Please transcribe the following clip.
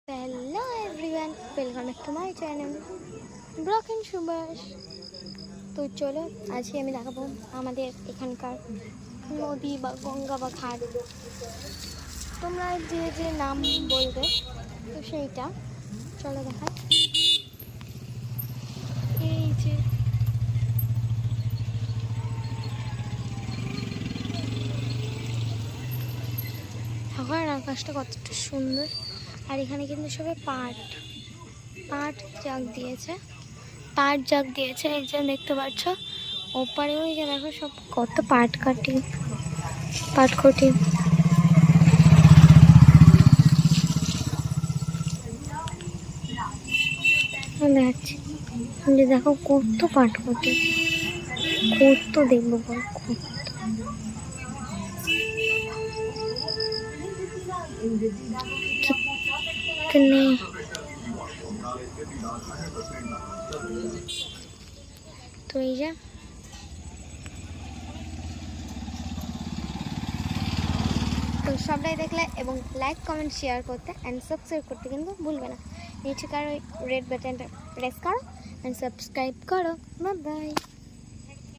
Hello everyone, welcome back to my channel broken Subhash. তো চলো, আজকে আমি দেখাবো আমাদের এখানকার নদী বা গঙ্গা বা ঘাট, তোমরা যে যে নাম বলবে তো সেইটা চলো দেখা। এই যে এখন আকাশটা কতটা সুন্দর, আর এখানে কিন্তু সবাই পাট জাগ দিয়েছে, এই যে দেখতে পাচ্ছ ওপারে, ওই যে দেখো সব কত পাট খুঁটি দেখাচ্ছি। দেখো কত পাট খুঁটি, কত দেখবো বল, कितने তো এই যে তো সবটাই দেখলে এবং লাইক কমেন্ট শেয়ার করতে অ্যান্ড সাবস্ক্রাইব করতে কিন্তু ভুলবে না। নিচে কার রেড বাটনটা প্রেস করো অ্যান্ড সাবস্ক্রাইব করো। Bye bye.